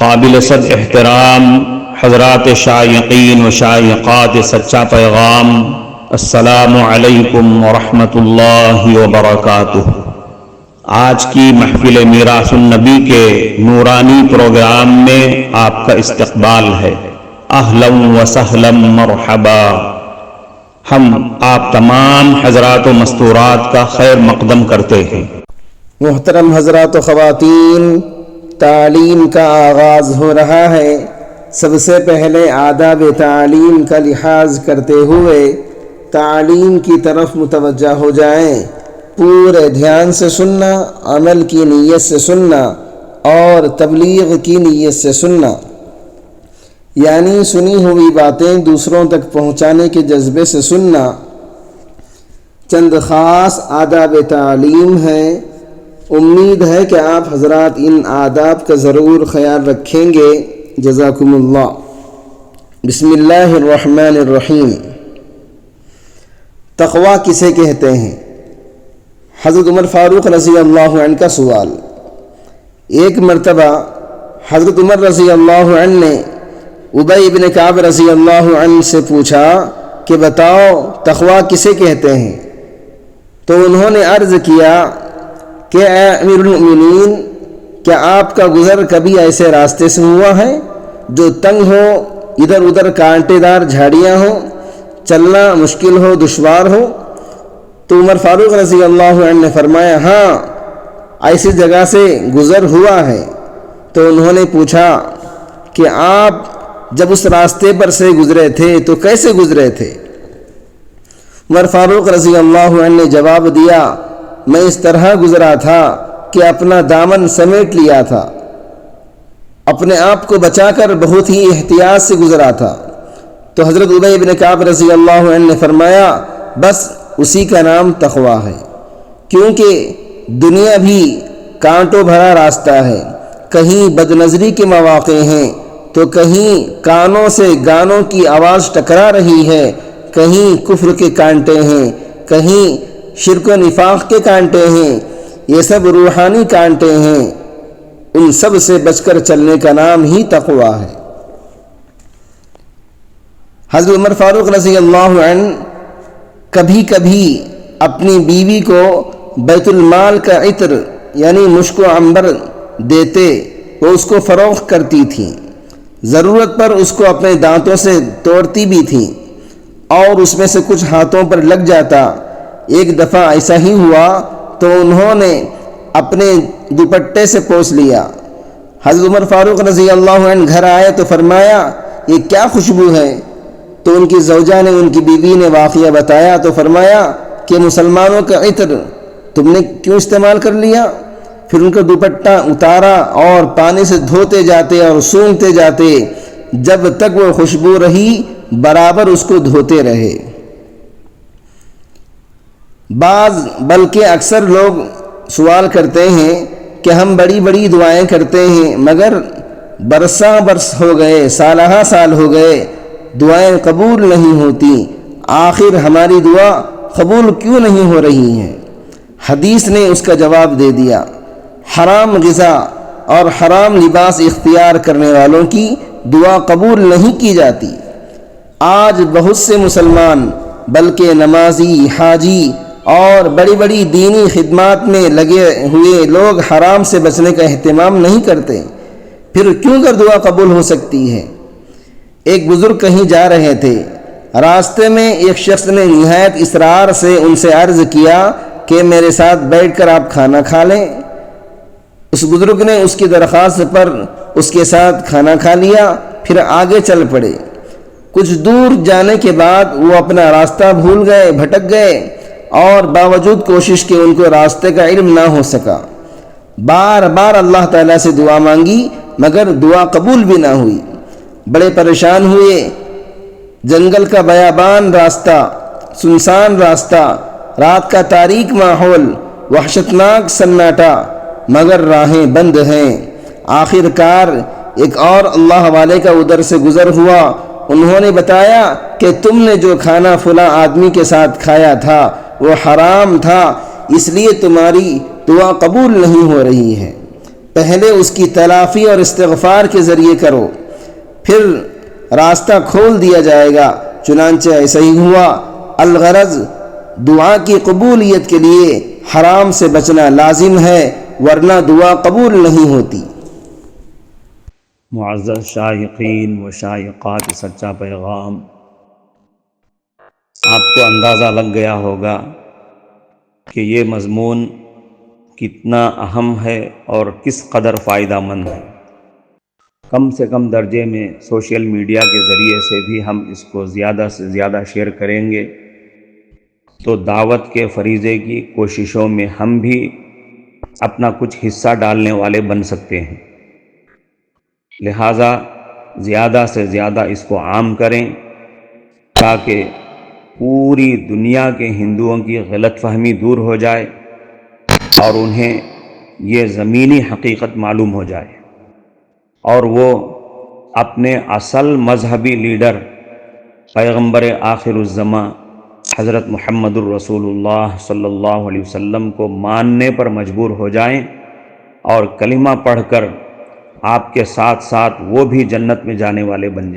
قابل صد احترام حضرات شائقین و شائقات سچا پیغام، السلام علیکم ورحمۃ اللہ وبرکاتہ۔ آج کی محفل میراث النبی کے نورانی پروگرام میں آپ کا استقبال ہے۔ اہلا و سہلا مرحبا۔ ہم آپ تمام حضرات و مستورات کا خیر مقدم کرتے ہیں۔ محترم حضرات و خواتین، تعلیم کا آغاز ہو رہا ہے۔ سب سے پہلے آداب تعلیم کا لحاظ کرتے ہوئے تعلیم کی طرف متوجہ ہو جائیں۔ پورے دھیان سے سننا، عمل کی نیت سے سننا اور تبلیغ کی نیت سے سننا، یعنی سنی ہوئی باتیں دوسروں تک پہنچانے کے جذبے سے سننا۔ چند خاص آداب تعلیم ہیں، امید ہے کہ آپ حضرات ان آداب کا ضرور خیال رکھیں گے۔ جزاکم اللہ۔ بسم اللہ الرحمن الرحیم۔ تقویٰ کسے کہتے ہیں؟ حضرت عمر فاروق رضی اللہ عنہ کا سوال۔ ایک مرتبہ حضرت عمر رضی اللہ عنہ نے ابی بن کعب رضی اللہ عنہ سے پوچھا کہ بتاؤ تقویٰ کسے کہتے ہیں؟ تو انہوں نے عرض کیا کہ اے امیر المؤمنین، کیا آپ کا گزر کبھی ایسے راستے سے ہوا ہے جو تنگ ہو، ادھر ادھر کانٹے دار جھاڑیاں ہوں، چلنا مشکل ہو، دشوار ہو؟ تو عمر فاروق رضی اللہ عنہ نے فرمایا ہاں، ایسی جگہ سے گزر ہوا ہے۔ تو انہوں نے پوچھا کہ آپ جب اس راستے پر سے گزرے تھے تو کیسے گزرے تھے؟ عمر فاروق رضی اللہ عنہ نے جواب دیا، میں اس طرح گزرا تھا کہ اپنا دامن سمیٹ لیا تھا، اپنے آپ کو بچا کر بہت ہی احتیاط سے گزرا تھا۔ تو حضرت ابی بن کعب رضی اللہ عنہ نے فرمایا بس اسی کا نام تقویٰ ہے، کیونکہ دنیا بھی کانٹوں بھرا راستہ ہے، کہیں بدنظری کے مواقع ہیں تو کہیں کانوں سے گانوں کی آواز ٹکرا رہی ہے، کہیں کفر کے کانٹے ہیں، کہیں شرک و نفاق کے کانٹے ہیں، یہ سب روحانی کانٹے ہیں۔ ان سب سے بچ کر چلنے کا نام ہی تقویٰ ہے۔ حضرت عمر فاروق رضی اللہ عنہ کبھی کبھی اپنی بیوی کو بیت المال کا عطر یعنی مشک و عنبر دیتے، وہ اس کو فروخت کرتی تھیں، ضرورت پر اس کو اپنے دانتوں سے توڑتی بھی تھیں اور اس میں سے کچھ ہاتھوں پر لگ جاتا۔ ایک دفعہ ایسا ہی ہوا تو انہوں نے اپنے دوپٹے سے پوچھ لیا۔ حضرت عمر فاروق رضی اللہ عنہ گھر آئے تو فرمایا یہ کیا خوشبو ہے؟ تو ان کی زوجہ نے، ان کی بیوی نے واقعہ بتایا تو فرمایا کہ مسلمانوں کا عطر تم نے کیوں استعمال کر لیا؟ پھر ان کا دوپٹہ اتارا اور پانی سے دھوتے جاتے اور سونگھتے جاتے، جب تک وہ خوشبو رہی برابر اس کو دھوتے رہے۔ بعض بلکہ اکثر لوگ سوال کرتے ہیں کہ ہم بڑی بڑی دعائیں کرتے ہیں مگر برساں برس ہو گئے، سالہ سال ہو گئے، دعائیں قبول نہیں ہوتی، آخر ہماری دعا قبول کیوں نہیں ہو رہی ہیں؟ حدیث نے اس کا جواب دے دیا، حرام غذا اور حرام لباس اختیار کرنے والوں کی دعا قبول نہیں کی جاتی۔ آج بہت سے مسلمان بلکہ نمازی، حاجی اور بڑی بڑی دینی خدمات میں لگے ہوئے لوگ حرام سے بچنے کا اہتمام نہیں کرتے، پھر کیوں کر دعا قبول ہو سکتی ہے؟ ایک بزرگ کہیں جا رہے تھے، راستے میں ایک شخص نے نہایت اصرار سے ان سے عرض کیا کہ میرے ساتھ بیٹھ کر آپ کھانا کھا لیں۔ اس بزرگ نے اس کی درخواست پر اس کے ساتھ کھانا کھا لیا، پھر آگے چل پڑے۔ کچھ دور جانے کے بعد وہ اپنا راستہ بھول گئے، بھٹک گئے اور باوجود کوشش کے ان کو راستے کا علم نہ ہو سکا۔ بار بار اللہ تعالیٰ سے دعا مانگی مگر دعا قبول بھی نہ ہوئی۔ بڑے پریشان ہوئے، جنگل کا بیابان راستہ، سنسان راستہ، رات کا تاریک ماحول، وحشتناک سناٹا، مگر راہیں بند ہیں۔ آخر کار ایک اور اللہ والے کا ادھر سے گزر ہوا، انہوں نے بتایا کہ تم نے جو کھانا فلاں آدمی کے ساتھ کھایا تھا وہ حرام تھا، اس لیے تمہاری دعا قبول نہیں ہو رہی ہے۔ پہلے اس کی تلافی اور استغفار کے ذریعے کرو، پھر راستہ کھول دیا جائے گا۔ چنانچہ ایسا ہی ہوا۔ الغرض دعا کی قبولیت کے لیے حرام سے بچنا لازم ہے، ورنہ دعا قبول نہیں ہوتی۔ معزز شائقین و شائقات سچا پیغام، آپ کو اندازہ لگ گیا ہوگا کہ یہ مضمون کتنا اہم ہے اور کس قدر فائدہ مند ہے۔ کم سے کم درجے میں سوشل میڈیا کے ذریعے سے بھی ہم اس کو زیادہ سے زیادہ شیئر کریں گے تو دعوت کے فریضے کی کوششوں میں ہم بھی اپنا کچھ حصہ ڈالنے والے بن سکتے ہیں۔ لہٰذا زیادہ سے زیادہ اس کو عام کریں تاکہ پوری دنیا کے ہندوؤں کی غلط فہمی دور ہو جائے اور انہیں یہ زمینی حقیقت معلوم ہو جائے، اور وہ اپنے اصل مذہبی لیڈر پیغمبر آخر الزماں حضرت محمد الرسول اللہ صلی اللہ علیہ وسلم کو ماننے پر مجبور ہو جائیں اور کلمہ پڑھ کر آپ کے ساتھ ساتھ وہ بھی جنت میں جانے والے بن جائیں۔